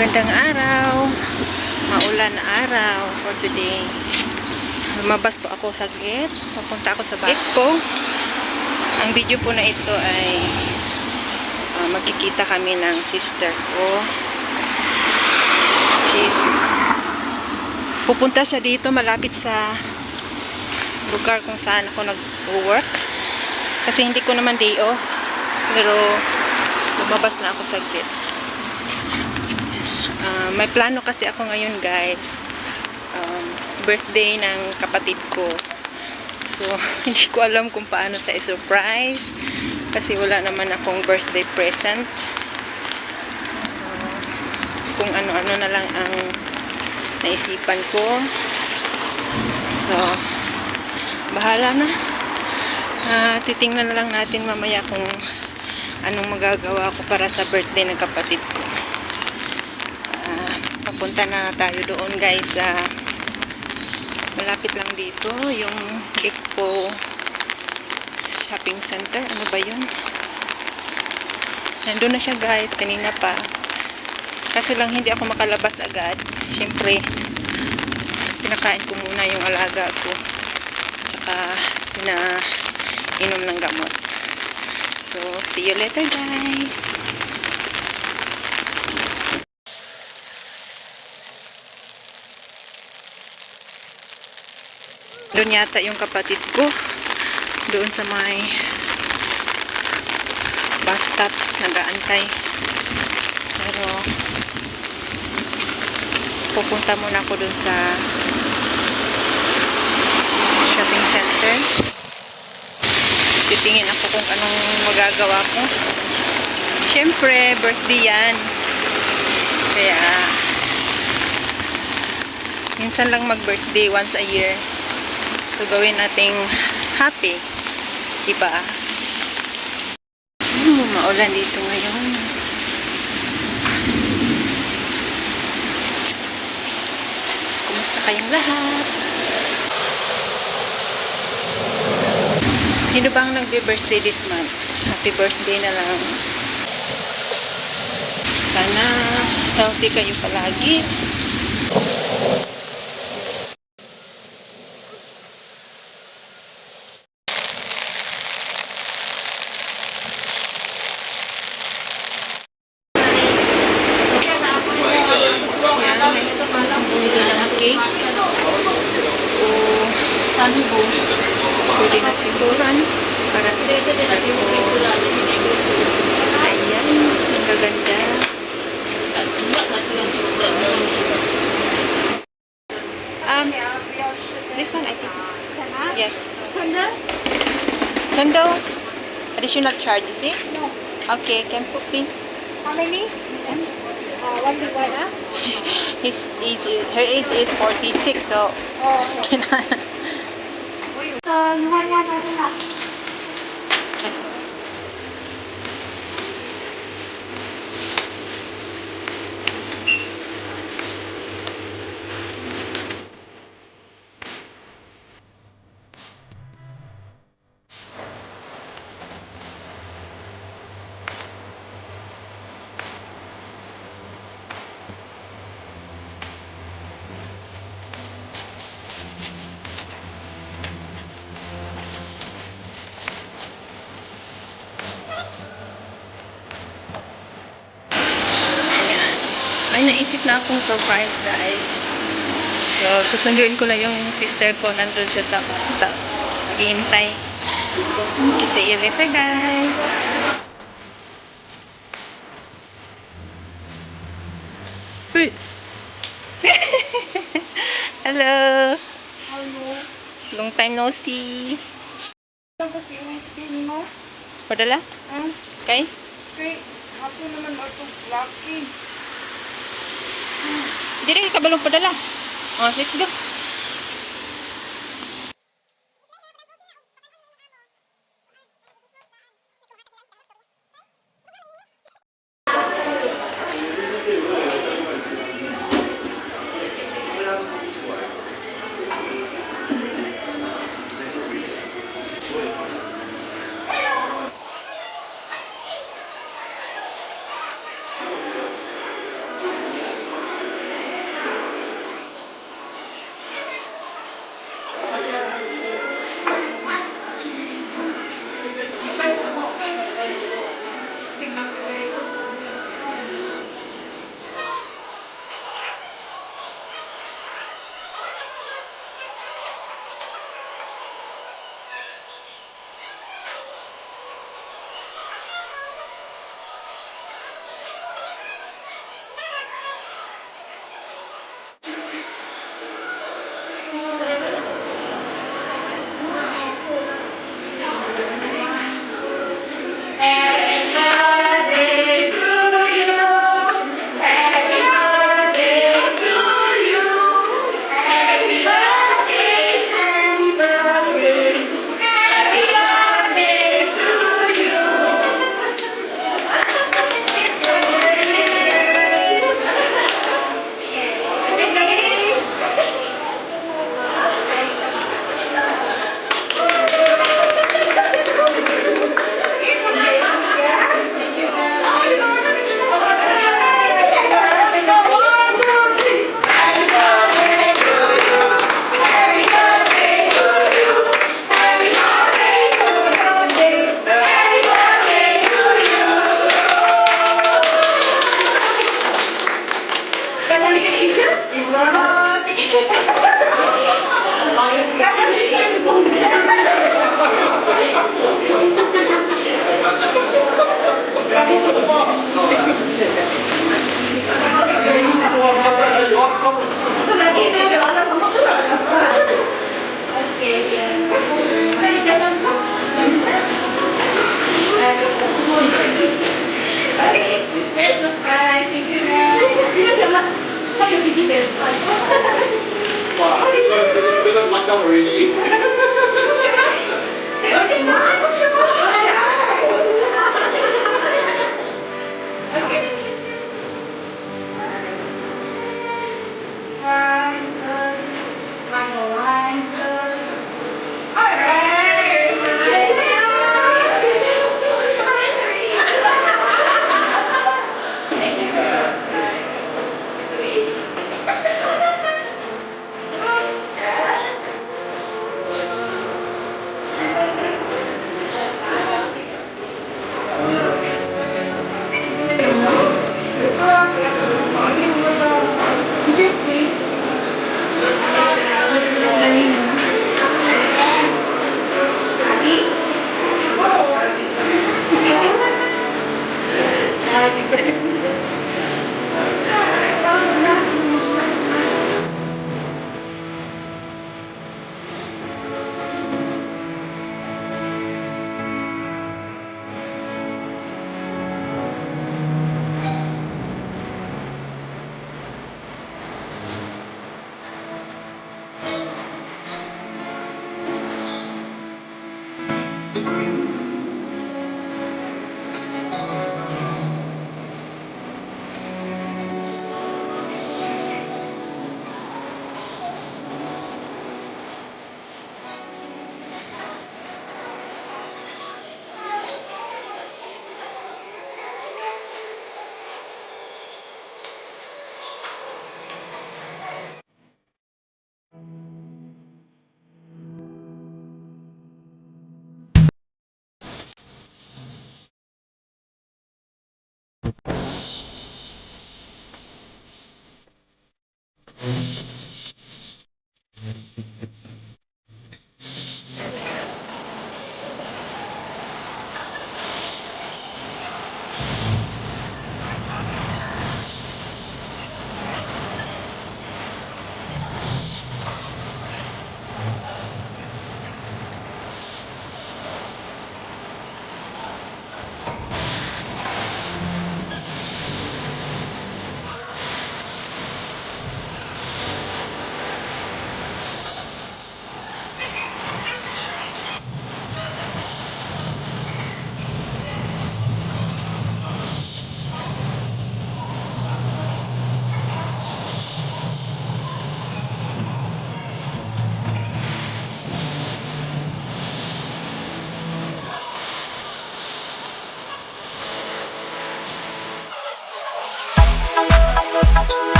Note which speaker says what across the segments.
Speaker 1: Magandang araw, maulan na araw for today. Lumabas po ako saglit, papunta ako sa bahay ko. Ang video po na ito ay magkikita kami ng sister ko. Pupunta siya dito malapit sa lugar kung saan ako nag-work. Kasi hindi ko naman day off, pero lumabas na ako saglit. May plano kasi ako ngayon, guys. Birthday ng kapatid ko. So, hindi ko alam kung paano sa surprise kasi wala naman akong birthday present. So, kung ano-ano na lang ang naisipan ko. So, bahala na. Titingnan na lang natin mamaya kung anong magagawa ko para sa birthday ng kapatid ko. Papunta na tayo doon, guys. Malapit lang dito yung Expo Shopping Center. Ano ba yun? Nandun na siya, guys, kanina pa. Kasi lang hindi ako makalabas agad. Siyempre pinakain ko muna yung alaga ko, tsaka pinainom ng gamot. So see you later, guys. Doon yata yung kapatid ko. Doon sa may bus stop. Nag-aantay. Pero pupunta muna ako doon sa shopping center. Titingin ako kung anong magagawa ko. Siyempre, birthday yan. Kaya minsan lang mag-birthday, once a year. So, gawin nating happy. Diba? Maulan dito ngayon. Kumusta kayong lahat? Sino bang nagbe-birthday this month? Happy birthday na lang. Sana healthy kayo palagi. Pwede na siguran para sa sister ko. Ayan, ang gaganda. This one I think. Yes. Condo? Additional charge, is it?
Speaker 2: No.
Speaker 1: Okay, can put please.
Speaker 2: How many? One big one, huh?
Speaker 1: Her age is 46, so
Speaker 2: Oh. You want one or not?
Speaker 1: May naisip na akong surprise, guys. So, susunduin ko lang yung sister ko. Nandun siya tapos naghihintay. See you later, guys. Uy! Hello!
Speaker 2: Hello.
Speaker 1: Long time no see.
Speaker 2: Saan kasi inisipin mo?
Speaker 1: Padala? Okay?
Speaker 2: Okay. Ako naman ako lucky.
Speaker 1: Hindi rin kabalong padala. Oh, let's go.
Speaker 3: Wow, because I'm locked down already.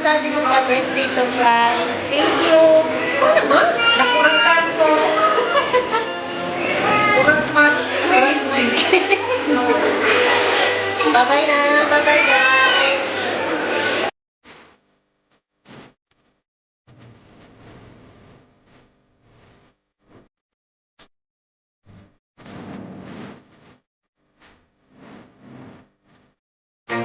Speaker 2: daddy mo ka birthday surprise. Thank you. Nakurang ko. Kurang much. Bye-bye na. Bye-bye.